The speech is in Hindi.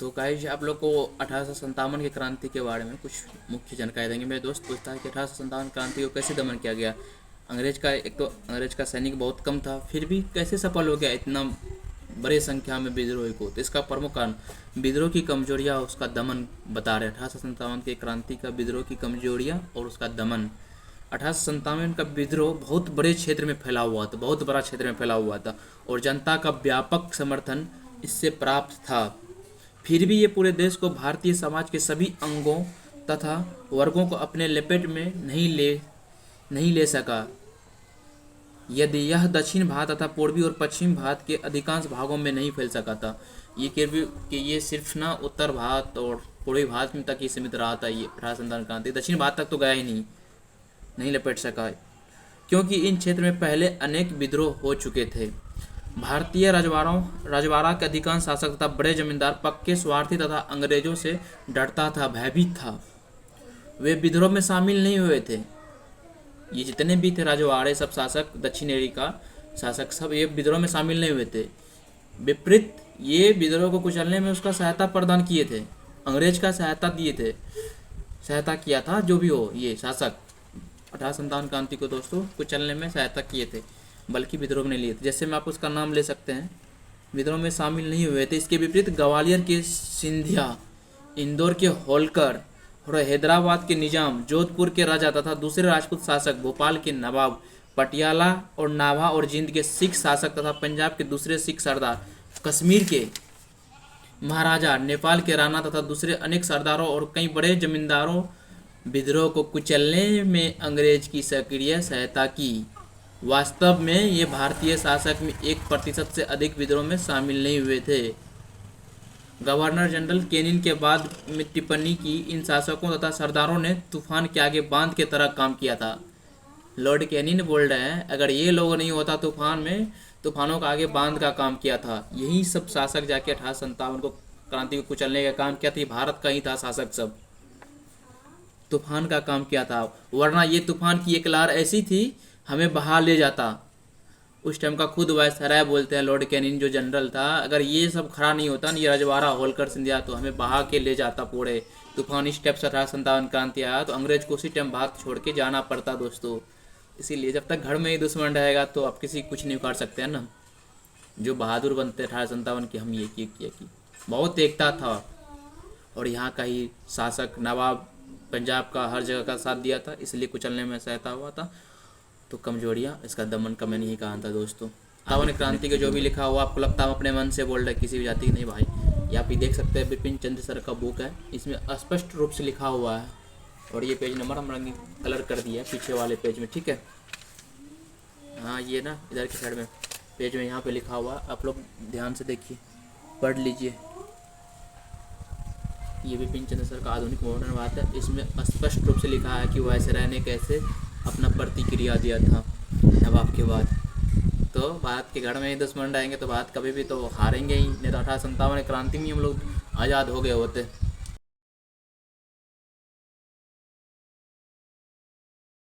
तो गाइस आप लोग को 1857 की क्रांति के बारे में कुछ मुख्य जानकारी देंगे। मेरे दोस्त पूछता है कि 1857 क्रांति को कैसे दमन किया गया। अंग्रेज का सैनिक बहुत कम था, फिर भी कैसे सफल हो गया इतना बड़े संख्या में विद्रोही को। तो इसका प्रमुख कारण विद्रोह की कमजोरियाँ, उसका दमन बता रहे। 1857 की क्रांति का विद्रोह की कमजोरियाँ और उसका दमन। 1857 का विद्रोह बहुत बड़े क्षेत्र में फैला हुआ था, बहुत बड़ा क्षेत्र में फैला हुआ था और जनता का व्यापक समर्थन इससे प्राप्त था। फिर भी ये पूरे देश को, भारतीय समाज के सभी अंगों तथा वर्गों को अपने लपेट में नहीं ले सका। यदि यह दक्षिण भारत तथा पूर्वी और पश्चिम भारत के अधिकांश भागों में नहीं फैल सका था। कि ये सिर्फ ना उत्तर भारत और पूर्वी भारत में तक ही सीमित रहा था। ये 1857 क्रांति दक्षिण भारत तक तो गया ही नहीं लपेट सका, क्योंकि इन क्षेत्र में पहले अनेक विद्रोह हो चुके थे। भारतीय राजवाड़ा के अधिकांश शासक तथा बड़े जमींदार पक्के स्वार्थी तथा अंग्रेजों से डरता था, भयभीत था। वे विद्रोह में शामिल नहीं हुए थे। ये जितने भी थे राजवाड़े, सब शासक, दक्षिण एरी का शासक, सब ये विद्रोह में शामिल नहीं हुए थे। विपरीत ये विद्रोह को कुचलने में उसका सहायता प्रदान किए थे, अंग्रेज का सहायता किया था। जो भी हो, ये शासक 1857 क्रांति को दोस्तों कुचलने में सहायता किए थे, बल्कि विद्रोह में नहीं लिए थे। जैसे मैं आप उसका नाम ले सकते हैं, विद्रोह में शामिल नहीं हुए थे। इसके विपरीत ग्वालियर के सिंधिया, इंदौर के होलकर और हैदराबाद के निजाम, जोधपुर के राजा तथा दूसरे राजपूत शासक, भोपाल के नवाब, पटियाला और नाभा और जींद के सिख शासक तथा पंजाब के दूसरे सिख सरदार, कश्मीर के महाराजा, नेपाल के राणा तथा दूसरे अनेक सरदारों और कई बड़े जमींदारों विद्रोह को कुचलने में अंग्रेज की सक्रिय सहायता की। वास्तव में ये भारतीय शासक में 1% से अधिक विद्रोह में शामिल नहीं हुए थे। गवर्नर जनरल कैनिंग के बाद में टिप्पणी की, इन शासकों तथा सरदारों ने तूफान के आगे बांध के तरह काम किया था। लॉर्ड कैनिंग बोल रहे हैं, अगर ये लोग नहीं होता तूफानों का आगे बांध का काम किया था। यही सब शासक जाके 1857 को क्रांति को कुचलने का काम किया था। भारत का ही था शासक, सब तूफान का काम किया था। वरना ये तूफान की एक लहर ऐसी थी, हमें बहा ले जाता। उस टाइम का खुद वायसराय बोलते हैं, लॉर्ड कैनिंग जो जनरल था, अगर ये सब खड़ा नहीं होता, ये रजवाड़ा, होलकर, सिंधिया, तो हमें बहा के ले जाता पूरे। तूफान इस टाइप से 1857 क्रांति आया तो अंग्रेज को उसी टाइम भारत छोड़ के जाना पड़ता दोस्तों। इसीलिए जब तक घर में ही दुश्मन रहेगा तो आप किसी कुछ नहीं उखाड़ सकते हैं ना। जो बहादुर बनते 1857 की, हम ये किए कि बहुत एकता था। और यहाँ का ही शासक नवाब, पंजाब का, हर जगह का साथ दिया था, इसलिए कुचलने में सहायता हुआ था। तो कमजोरियाँ, इसका दमन का मैंने ही कहा था दोस्तों। तावन क्रांति के जो भी लिखा हुआ आपको लगता है अपने मन से बोल रहे, किसी भी जाति की नहीं भाई। ये आप ही देख सकते हैं, बिपिन चंद्र सर का बुक है, इसमें स्पष्ट रूप से लिखा हुआ है। और ये पेज नंबर हम रंगीन कलर कर दिया है पीछे वाले पेज में, ठीक है। हाँ, ये ना इधर की साइड में पेज में यहाँ पे लिखा हुआ, आप लोग ध्यान से देखिए, पढ़ लीजिए। ये बिपिन चंद्र सर का आधुनिक मॉडर्न बात है। इसमें स्पष्ट रूप से लिखा है कि वायसराय ने कैसे अपना प्रतिक्रिया दिया था नवाब के बाद। तो भारत के घर में ही दुश्मन रहेंगे तो भारत कभी भी तो हारेंगे ही नहीं। तो 1857 क्रांति में हम लोग आज़ाद हो गए होते।